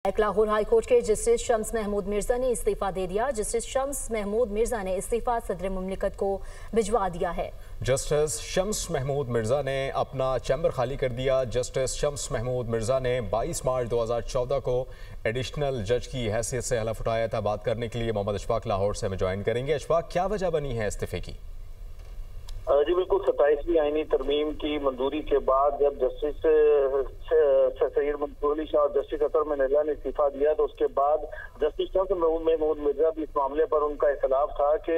Lahore high court के justice Shams Mahmood Mirza ने इस्तीफा दे दिया। जस्टिस शम्स महमूद मिर्जा ने इस्तीफा सदर मुमलिकत को भिजवा दिया है। जस्टिस शम्स महमूद मिर्जा ने अपना चैम्बर खाली कर दिया। जस्टिस शम्स महमूद मिर्जा ने 22 मार्च 2014 को एडिशनल जज की हैसियत से हलफ उठाया था। बात करने के लिए मोहम्मद अशफाक लाहौर से हमें ज्वाइन करेंगे। अशफाक, क्या वजह बनी है इस्तीफे की? जी बिल्कुल, 27वीं आईनी तरमीम की मंजूरी के बाद जब जस्टिस सैयद मंसूर अली शाह और जस्टिस अतर मनैला ने इस्तीफा दिया तो उसके बाद जस्टिस शम्स महमूद मिर्जा भी इस मामले पर उनका इख्तिलाफ था कि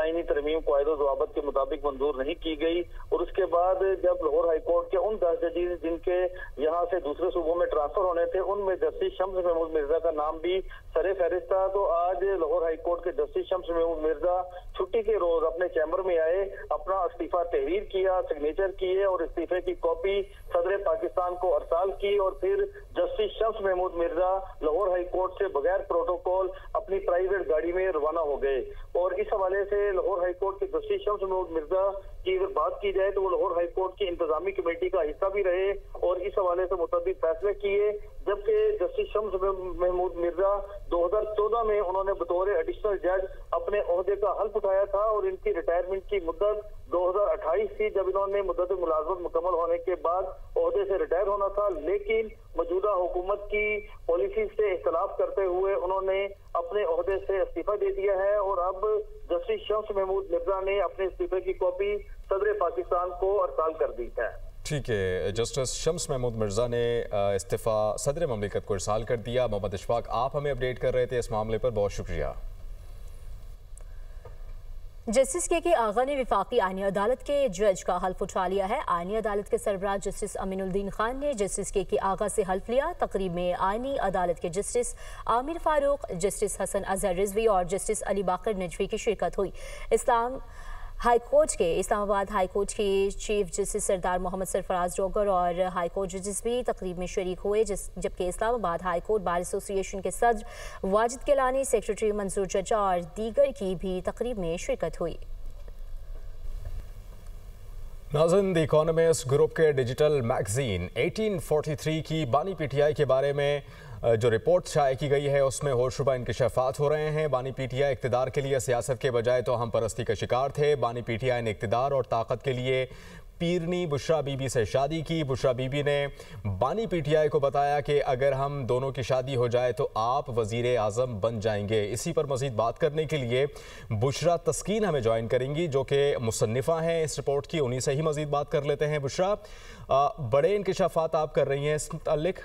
आईनी तरमीम कायदो ज़वाबत के मुताबिक मंजूर नहीं की गई। और उसके बाद जब लाहौर हाईकोर्ट के उन 10 जजेस जिनके यहाँ से दूसरे सूबों में ट्रांसफर होने थे उनमें जस्टिस शम्स महमूद मिर्जा का नाम भी सरे फहरिस्त था। तो आज लाहौर हाईकोर्ट के जस्टिस शम्स महमूद मिर्जा छुट्टी के रोज अपने चैम्बर में आए, अपना इस्तीफा तहरीर किया, सिग्नेचर किए और इस्तीफे की कॉपी सदर पाकिस्तान को अरसाल की। और फिर जस्टिस शम्स महमूद मिर्जा लाहौर हाईकोर्ट से बगैर प्रोटोकॉल अपनी प्राइवेट गाड़ी में रवाना हो गए। और इस हवाले से लाहौर हाईकोर्ट के जस्टिस शम्स महमूद मिर्जा की अगर बात की जाए तो वो लाहौर हाईकोर्ट की इंतजामी कमेटी का हिस्सा भी रहे और इस हवाले से मुतअद्दिद फैसले किए। जबकि जस्टिस शम्स महमूद मिर्जा 2014 में उन्होंने बतौर एडिशनल जज अपने ओहदे का हल्फ उठाया था और इनकी रिटायरमेंट की मुद्दत 2028 थी, जब इन्होंने मुद्दत मुलाजमत मुकम्मल होने के बाद ओहदे से रिटायर होना था। लेकिन मौजूदा हुकूमत की पॉलिसी से इख्तलाफ करते हुए उन्होंने अपने ओहदे से इस्तीफा दे दिया है और अब जस्टिस शम्स महमूद मिर्जा ने अपने इस्तीफे की कॉपी सदर पाकिस्तान को अरसाल कर दी है। ठीक है, जस्टिस शम्स महमूद मिर्जा ने इस्तीफा सदर मुमलिकत को इरसाल कर दिया। मोहम्मद अशफाक, आप हमें अपडेट कर रहे थे इस मामले पर, बहुत शुक्रिया। जस्टिस के आगा ने विफाकी आईनी अदालत के जज का हल्फ उठा लिया है। आईनी अदालत के सरबराह जस्टिस अमीनुद्दीन खान ने जस्टिस के आगा से हल्फ लिया। तकरीब में आईनी अदालत के जस्टिस आमिर फारूक, जस्टिस हसन अजहर रिजवी और जस्टिस अली बाकर नजवी की शिरकत हुई। इस्लामाबाद हाईकोर्ट के चीफ जस्टिस सरदार मोहम्मद सरफराज डोगर और हाईकोर्ट जजेस भी तकरीब में शरीक हुए, जबकि इस्लामाबाद हाईकोर्ट बार एसोसिएशन के सदर वाजिद किलानी, सेक्रेटरी मंसूर जज्जा और दीगर की भी तकरीब में शिरकत हुई। नाज़रीन, द इकोनॉमिस्ट ग्रुप के डिजिटल मैगजीन 1843 की बानी पीटीआई के बारे में जो रिपोर्ट शाये की गई है उसमें होशरुबा इंकशाफात हो रहे हैं। बानी पीटीआई इक़्तिदार के लिए सियासत के बजाय तो हम परस्ती का शिकार थे। बानी पीटीआई ने इक़्तिदार और ताकत के लिए पीरनी बुशरा बीबी से शादी की। बुशरा बीबी ने बानी पीटीआई को बताया कि अगर हम दोनों की शादी हो जाए तो आप वज़ीर आज़म बन जाएंगे। इसी पर मज़ीद बात करने के लिए बुशरा तस्कीन हमें ज्वाइन करेंगी, जो कि मुसन्निफ़ा हैं इस रिपोर्ट की। उन्हीं से ही मज़ीद बात कर लेते हैं। बुशरा, बड़े इंकशाफात आप कर रही हैं इस मुताल्लिक,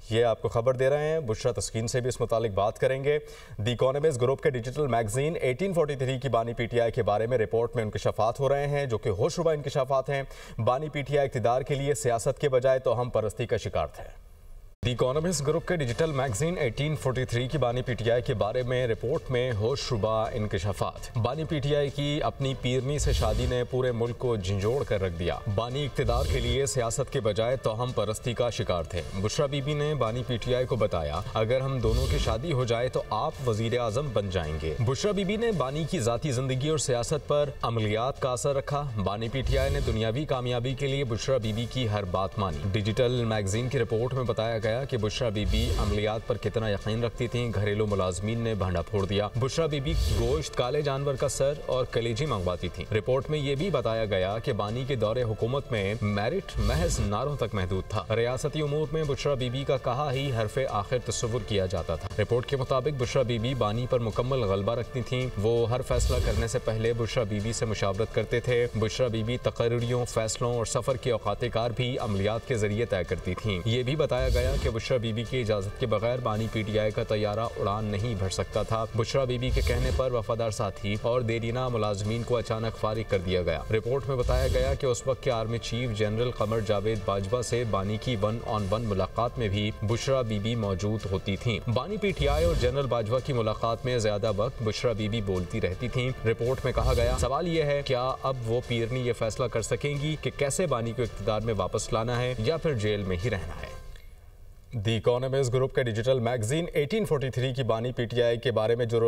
ये आपको खबर दे रहे हैं। बुशरा तस्कीन से भी इस मुतालिक बात करेंगे। द इकोनॉमिस्ट ग्रुप के डिजिटल मैगजीन 1843 की बानी पीटीआई के बारे में रिपोर्ट में इंकशाफात हो रहे हैं, जो कि होशरुबा इंकशाफात हैं। बानी पीटीआई इक़्तिदार के लिए सियासत के बजाय तो हम परस्ती का शिकार थे। द इकोनॉमिस्ट ग्रुप के डिजिटल मैगजीन 1843 की बानी पीटीआई के बारे में रिपोर्ट में होशरुबा इंकशाफात। बानी पीटीआई की अपनी पीरनी से शादी ने पूरे मुल्क को झंझोड़ कर रख दिया। बानी इक़्तिदार के लिए सियासत के बजाय तो हम परस्ती का शिकार थे। बुशरा बीबी ने बानी पीटीआई को बताया, अगर हम दोनों की शादी हो जाए तो आप वज़ीर आज़म बन जाएंगे। बुशरा बीबी ने बानी की ज़ाती ज़िंदगी और सियासत पर अमलियात का असर रखा। बानी पीटीआई ने दुनियावी कामयाबी के लिए बुशरा बीबी की हर बात मानी। डिजिटल मैगजीन की रिपोर्ट में बताया गया कि बुशरा बीबी अमलियात पर कितना यकीन रखती थीं। घरेलू मुलाजमीन ने भांडा फोड़ दिया। बुशरा बीबी गोश्त, काले जानवर का सर और कलेजी मंगवाती थीं। रिपोर्ट में यह भी बताया गया कि बानी के दौरे हुकूमत में मेरिट महज नारों तक महदूद था। रियासती उमूर में बुशरा बीबी का कहा ही हरफे आखिर तस्वुर किया जाता था। रिपोर्ट के मुताबिक बुशरा बीबी बानी पर मुकम्मल गलबा रखती थीं। वो हर फैसला करने से पहले बुशरा बीबी से मुशावरत करते थे। बुशरा बीबी तकरीरों, फैसलों और सफर के औकात कार भी अमलियात के जरिए तय करती थीं। ये भी बताया गया कि बुशरा बीबी की इजाजत के बगैर बानी पीटीआई का तैयारा उड़ान नहीं भर सकता था। बुशरा बीबी के कहने पर वफादार साथी और देरीना मुलाजमीन को अचानक फारिग कर दिया गया। रिपोर्ट में बताया गया कि उस वक्त के army chief general Qamar Javed Bajwa से बानी की 1-on-1 मुलाकात में भी बुशरा बीबी मौजूद होती थीं। बानी पीटीआई और जनरल बाजवा की मुलाकात में ज्यादा वक्त बुशरा बीबी बोलती रहती थीं। रिपोर्ट में कहा गया, सवाल यह है, क्या अब वो पीरनी ये फैसला कर सकेंगी कि कैसे बानी को इक़्तिदार में वापस लाना है या फिर जेल में ही रहना है। दी इकोनॉमिस्ट ग्रुप के डिजिटल मैगजीन 1843 की बानी पीटीआई के बारे में जो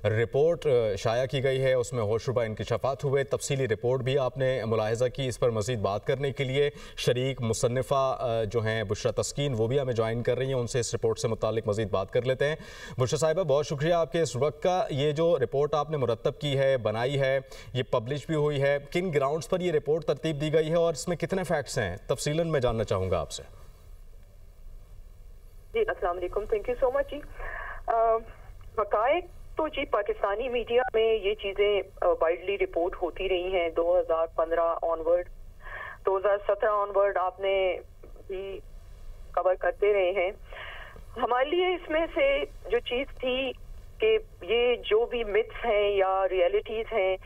रिपोर्ट शाया की गई है उसमें होशरुबा इंकशाफात हुए। तफसीली रिपोर्ट भी आपने मुलाहिजा की। इस पर मज़ीद बात करने के लिए शरीक मुसन्निफ़ा जो हैं बुशरा तस्कीन वो भी हमें ज्वाइन कर रही हैं। उनसे इस रिपोर्ट से मुतालिक मज़ीद बात कर लेते हैं। बुशरा साहिबा, बहुत शुक्रिया आपके इस वक्त का। ये जो रिपोर्ट आपने मुरतब की है, बनाई है, ये पब्लिश भी हुई है, किन ग्राउंड्स पर ये रिपोर्ट तरतीब दी गई है और इसमें कितने फैक्ट्स हैं, तफसीलन मैं जानना चाहूँगा आपसे। जी अस्सलाम वालेकुम, थैंक यू सो मच जी। हकायक तो जी पाकिस्तानी मीडिया में ये चीज़ें वाइडली रिपोर्ट होती रही हैं 2015 ऑनवर्ड, 2017 ऑनवर्ड आपने भी कवर करते रहे हैं। हमारे लिए इसमें से जो चीज़ थी कि ये जो भी मिथ्स हैं या रियलिटीज़ हैं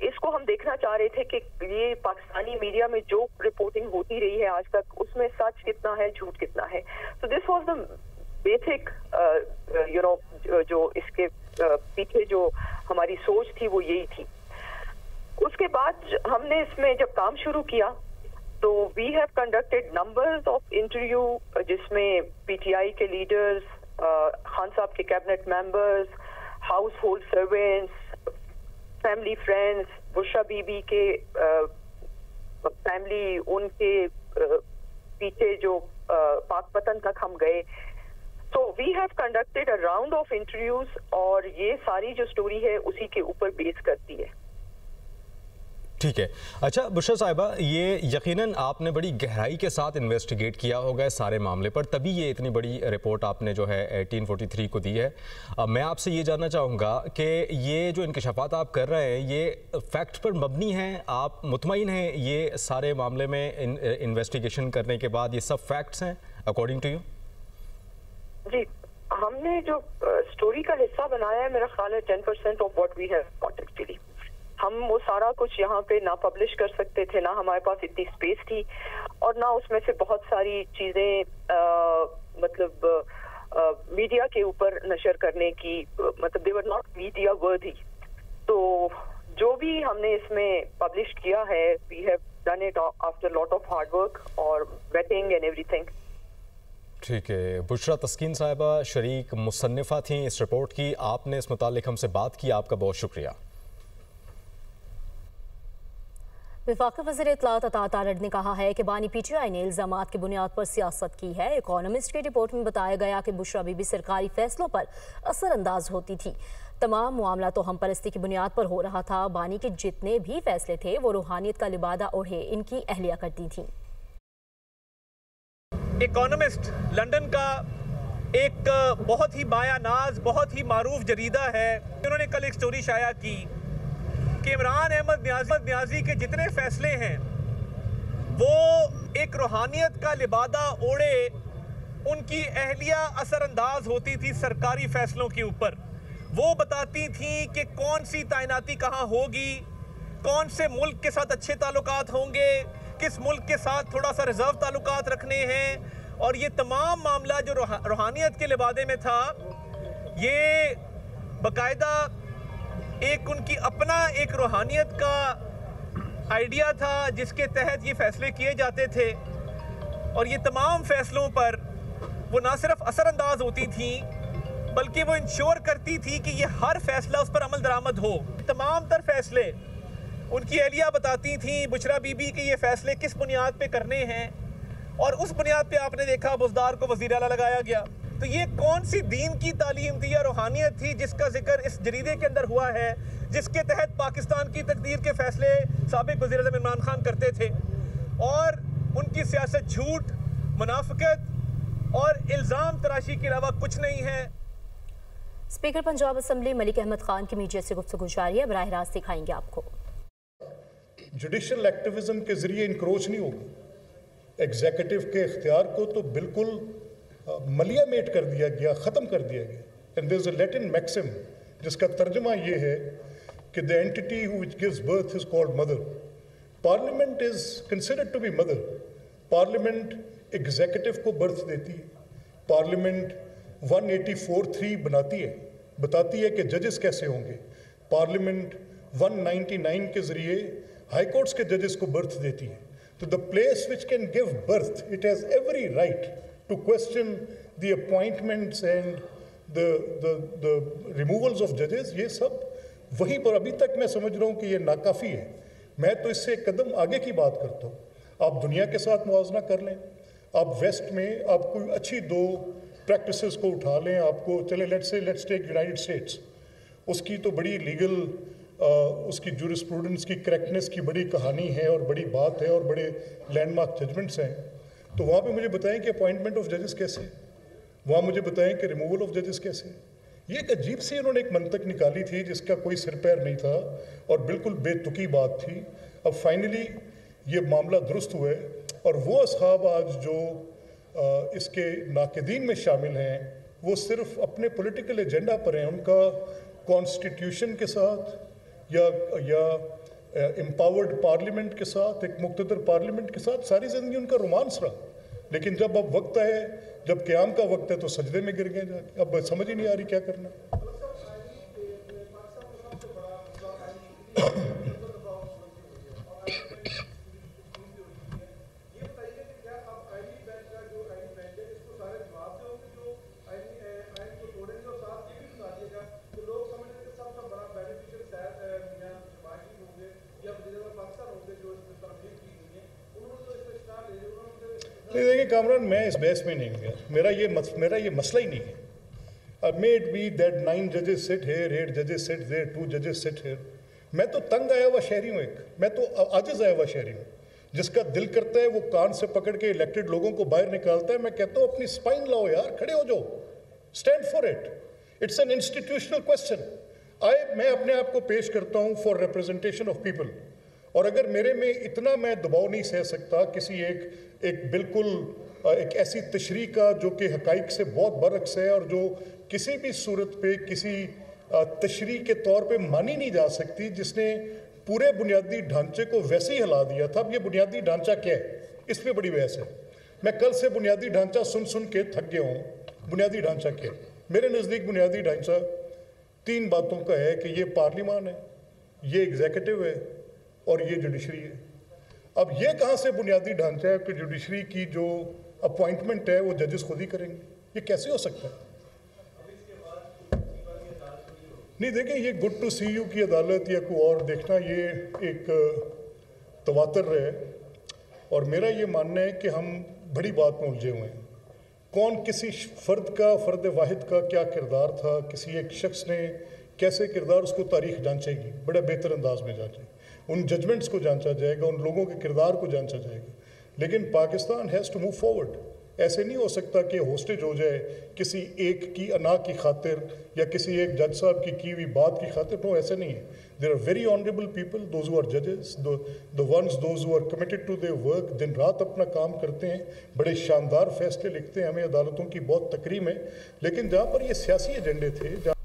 इसको हम देखना चाह रहे थे कि ये पाकिस्तानी मीडिया में जो रिपोर्टिंग होती रही है आज तक उसमें सच कितना है, झूठ कितना है। तो दिस वाज द बेसिक जो इसके पीछे जो हमारी सोच थी वो यही थी। उसके बाद हमने इसमें जब काम शुरू किया तो we have conducted numbers of interview जिसमें पीटीआई के लीडर्स, खान साहब के cabinet members, household servants, family friends, Bushra Bibi के फैमिली, उनके पीछे जो पाकपतन तक हम गए। तो we have conducted a round of interviews और ये सारी जो स्टोरी है उसी के ऊपर बेस करती है। ठीक है। अच्छा बुशरा साहिबा, ये यकीनन आपने बड़ी गहराई के साथ इन्वेस्टिगेट किया होगा इस सारे मामले पर, तभी ये इतनी बड़ी रिपोर्ट आपने जो है 1843 को दी है। मैं आपसे ये जानना चाहूँगा कि ये जो इंकशाफात आप कर रहे हैं ये फैक्ट पर मबनी हैं, आप मुतमईन हैं ये सारे मामले में इन्वेस्टिगेशन करने के बाद ये सब फैक्ट्स हैं अकॉर्डिंग टू यू? जी, हमने जो स्टोरी का हिस्सा बनाया है मेरा ख्याल है 10% of what we have got actually. हम वो सारा कुछ यहाँ पे ना पब्लिश कर सकते थे, ना हमारे पास इतनी स्पेस थी और ना उसमें से बहुत सारी चीजें मतलब मीडिया के ऊपर नशर करने की, मतलब दे वर नॉट मीडिया वर्दी। तो जो भी हमने इसमें पब्लिश किया है we have done it after lot of hard work और वेटिंग एंड एवरीथिंग। ठीक है। बुशरा तस्कीन साहिबा शरीक मुसन्निफ़ा थी इस रिपोर्ट की, आपने इस मुतालिक हमसे बात की, आपका बहुत शुक्रिया। वफाकी वज़ीर इत्तलात अता तारड़ ने कहा है कि बानी पीटीआई ने इल्ज़ामात की बुनियाद पर सियासत की है। इकोनॉमिस्ट की रिपोर्ट में बताया गया कि बुशरा बीबी सरकारी फैसलों पर असरअंदाज होती थी। तमाम मामला तो हम परस्ती की बुनियाद पर हो रहा था। बानी के जितने भी फैसले थे वो रूहानियत का लिबादा ओढ़े इनकी अहलिया करती थी। इकोनॉमिस्ट लंदन का एक बहुत ही बायानाज, बहुत ही मारूफ जरीदा है। उन्होंने कल एक स्टोरी शाया की कि इमरान अहमद न्याजी के जितने फैसले हैं वो एक रूहानियत का लिबादा ओढ़े उनकी अहलिया असरअंदाज होती थी सरकारी फैसलों के ऊपर। वो बताती थी कि कौन सी तैनाती कहाँ होगी, कौन से मुल्क के साथ अच्छे ताल्लुकात होंगे, किस मुल्क के साथ थोड़ा सा रिजर्व ताल्लुकात रखने हैं। और ये तमाम मामला जो रूहानियत के लिबादे में था ये बाकायदा एक उनकी अपना एक रूहानियत का आइडिया था जिसके तहत ये फैसले किए जाते थे। और ये तमाम फैसलों पर वो ना सिर्फ असरअंदाज होती थी बल्कि वो इंश्योर करती थी कि ये हर फैसला उस पर अमल दरामद हो। तमाम तर फैसले उनकी अहलिया बताती थी बुशरा बीबी के ये फैसले किस बुनियाद पे करने हैं और उस बुनियाद पे आपने देखा बुज़दार को वज़ीर आला लगाया गया। तो ये कौन सी दीन की तालीम थी या रूहानियत थी जिसका जिक्र इस जरीदे के अंदर हुआ है, जिसके तहत पाकिस्तान की तकदीर के फैसले साबिक वज़ीर आज़म इमरान खान करते थे। और उनकी सियासत झूठ, मुनाफिकत और इल्ज़ाम तराशी के अलावा कुछ नहीं है। स्पीकर पंजाब असम्बली मलिक अहमद खान की मीडिया से गुफ्तगू जारी है, बराह रास्त दिखाएंगे आपको। जुडिशल एक्टिविज्म के जरिए इंक्रोच नहीं होगा। एग्जीक्यूटिव के इख्तियार को तो बिल्कुल मलियामेट कर दिया गया, ख़त्म कर दिया गया। And there is a Latin maxim जिसका तर्जुमा ये है कि the entity which gives birth is called mother. Parliament is considered to be mother. Parliament executive को बर्थ देती है। पार्लियामेंट 184(3) बनाती है, बताती है कि जजेस कैसे होंगे। पार्लियामेंट 199 के जरिए हाई कोर्ट्स के जजेस को बर्थ देती है। तो the place which can give birth, it has every right to question the appointments and the removals of judges, ये सब वहीं पर अभी तक मैं समझ रहा हूँ कि ये नाकाफ़ी है। मैं तो इससे एक कदम आगे की बात करता हूँ। आप दुनिया के साथ मुआवजा कर लें, आप वेस्ट में आप कोई अच्छी 2 प्रैक्टिसेस को उठा लें, आपको चले लेट्स टेक यूनाइटेड स्टेट्स, उसकी तो बड़ी लीगल उसकी जूरिस्प्रूडेंस की करेक्टनेस की बड़ी कहानी है और बड़ी बात है और बड़े लैंडमार्क जजमेंट्स हैं। तो वहाँ पे मुझे बताएं कि अपॉइंटमेंट ऑफ जजेस कैसे, वहाँ मुझे बताएं कि रिमूवल ऑफ जजेस कैसे। ये एक अजीब सी इन्होंने एक मंतक निकाली थी जिसका कोई सिर पैर नहीं था और बिल्कुल बेतुकी बात थी। अब फाइनली ये मामला दुरुस्त हुआ है और वो असहाब आज जो इसके नाक़दीन में शामिल हैं वो सिर्फ अपने पॉलिटिकल एजेंडा पर हैं। उनका कॉन्स्टिट्यूशन के साथ या एम्पावर्ड पार्लियामेंट के साथ, एक मुक़्तदर पार्लियामेंट के साथ सारी ज़िंदगी उनका रोमांस रहा, लेकिन जब अब वक्त है, जब क़याम का वक्त है तो सजदे में गिर गए जाके। अब समझ ही नहीं आ रही क्या करना। नहीं देखिए कामरान, मैं इस बहस में नहीं गया, मेरा ये मसला ही नहीं है। मे इट बी दैट 9 जजेस सिट हेयर, 8 जजेस सिट देयर, 2 जजेस सिट हेयर। मैं तो तंग आया हुआ शहरी हूँ, मैं तो आजिज़ आया हुआ शहरी हूँ। जिसका दिल करता है वो कान से पकड़ के इलेक्टेड लोगों को बाहर निकालता है। मैं कहता हूँ अपनी स्पाइन लाओ यार, खड़े हो जाओ, stand for it. It's an institutional question. मैं अपने आप को पेश करता हूँ फॉर रिप्रेजेंटेशन ऑफ पीपल, और अगर मेरे में इतना मैं दबाव नहीं सह सकता किसी एक बिल्कुल एक ऐसी तशरीह का जो कि हकाइक से बहुत बरअक्स है और जो किसी भी सूरत पे किसी तशरीह के तौर पे मानी नहीं जा सकती, जिसने पूरे बुनियादी ढांचे को वैसे ही हिला दिया था। अब ये बुनियादी ढांचा क्या है, इस पर बड़ी बहस है। मैं कल से बुनियादी ढांचा सुन के थक गया हूँ। बुनियादी ढांचा क्या है? मेरे नज़दीक बुनियादी ढांचा 3 बातों का है कि ये पार्लियामान है, ये एग्जीक्यूटिव है और ये जुडिशरी है। अब ये कहाँ से बुनियादी ढांचा है कि जुडिशरी की जो अपॉइंटमेंट है वो जजेस खुद ही करेंगे? ये कैसे हो सकता है? नहीं देखें, ये गुड टू सी यू की अदालत या कोई और देखना ये एक तवातर है, और मेरा ये मानना है कि हम बड़ी बात में उलझे हुए हैं। कौन किसी फ़र्द वाहिद का क्या किरदार था, किसी एक शख्स ने कैसे किरदार, उसको तारीख जांचेगी, बड़ा बेहतर अंदाज में जांचेगी। उन जजमेंट्स को जांचा जाएगा, उन लोगों के किरदार को जांचा जाएगा। लेकिन Pakistan has to move forward. ऐसे नहीं हो सकता कि होस्टेज हो जाए किसी एक की अना की खातिर या किसी एक जज साहब की हुई बात की खातिर। नो, ऐसे नहीं है। There are very honourable people, those who are जजेस, the ones those who are committed to their work, दिन रात अपना काम करते हैं, बड़े शानदार फैसले लिखते हैं, हमें अदालतों की बहुत तकरीम है। लेकिन जहाँ पर ये सियासी एजेंडे थे,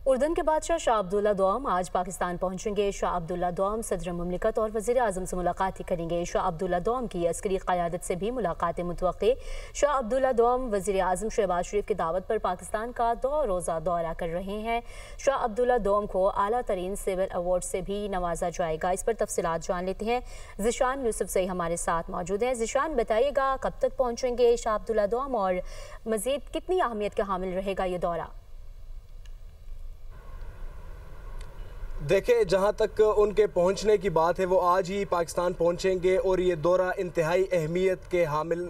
उर्दन के बादशाह शाह अब्दुल्ला दोम आज पाकिस्तान पहुंचेंगे। शाह अब्दुल्ला दोम सदर मुमलिकत और वज़ीर आज़म से मुलाकात ही करेंगे। शाह अब्दुल्ला दोम की अस्करी क़यादत से भी मुलाकातें मुतवक्के। शाह अब्दुल्ला दोम वज़ीर आज़म शहबाज शरीफ की दावत पर पाकिस्तान का 2 रोज़ा दौरा कर रहे हैं। शाह अब्दुल्ला दोम को आला तरीन सिविल अवार्ड से भी नवाजा जाएगा। इस पर तफसीलात जान लेते हैं। ज़िशान यूसुफ से हमारे साथ मौजूद हैं। ज़िशान, बताइएगा कब तक पहुँचेंगे शाह अब्दुल्ला दोम और मज़ीद कितनी अहमियत का हामिल रहेगा ये दौरा? देखिए, जहाँ तक उनके पहुँचने की बात है वो आज ही पाकिस्तान पहुँचेंगे और ये दौरा इंतहाई अहमियत के हामिल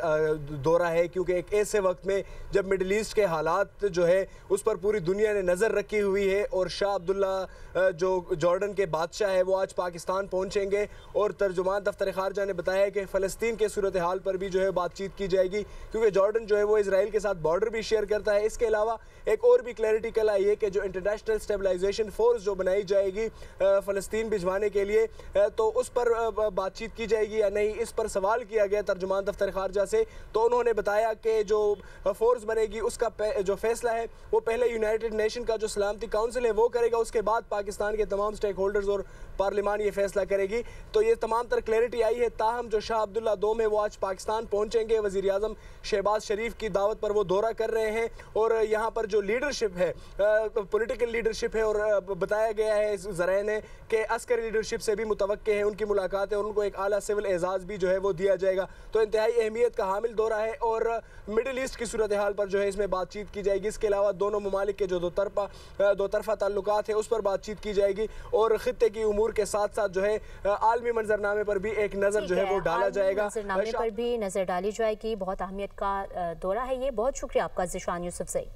दौरा है, क्योंकि एक ऐसे वक्त में जब मिडल ईस्ट के हालात जो है उस पर पूरी दुनिया ने नज़र रखी हुई है और शाह अब्दुल्ला जो जॉर्डन के बादशाह है वो आज पाकिस्तान पहुँचेंगे। और तर्जुमान दफ्तर खारजा ने बताया कि फ़लस्तीन के सूरत हाल पर भी जो है बातचीत की जाएगी, क्योंकि जॉर्डन जो है वो इसराइल के साथ बॉर्डर भी शेयर करता है। इसके अलावा एक और भी क्लैरिटी कल आई है कि जो इंटरनेशनल स्टेबलाइजेशन फोर्स जो बनाई जाएगी फ़लस्तीन भिजवाने के लिए, तो उस पर बातचीत की जाएगी या नहीं, इस पर सवाल किया गया तर्जुमान दफ्तर खारजा से। तो उन्होंने बताया कि जो फोर्स बनेगी उसका जो फैसला है वो पहले यूनाइटेड नेशन का जो सलामती काउंसिल है वो करेगा, उसके बाद पाकिस्तान के तमाम स्टेक होल्डर्स और पार्लियामान ये फैसला करेगी। तो ये तमाम तर क्लैरिटी आई है। ताहम जो शाह अब्दुल्ला दोम है वो आज पाकिस्तान पहुँचेंगे। वज़ीर आज़म शहबाज शरीफ की दावत पर वो दौरा कर रहे हैं और यहाँ पर जो लीडरशिप है, पॉलिटिकल लीडरशिप है, और बताया गया है ज़राए ने कि अस्करी लीडरशिप से भी मुतवक्के है उनकी मुलाकात है और उनको एक आला सिविल एजाज़ भी जो है वो दिया जाएगा। तो इंतहाई अहमियत का हामिल दौरा है और मिडिल ईस्ट की सूरत हाल पर जो है इसमें बातचीत की जाएगी। इसके अलावा दोनों ममालिक के जो दो तरफा ताल्लुकात है उस पर बातचीत की जाएगी और खित्ते की उमूर के साथ साथ जो है आलमी मंजरनामे पर भी एक नज़र जो है वो डाला जाएगा, मंजरनामे पर भी नज़र डाली जाएगी। बहुत अहमियत का दौरा है ये। बहुत शुक्रिया आपका ज़िशान यूसुफ से।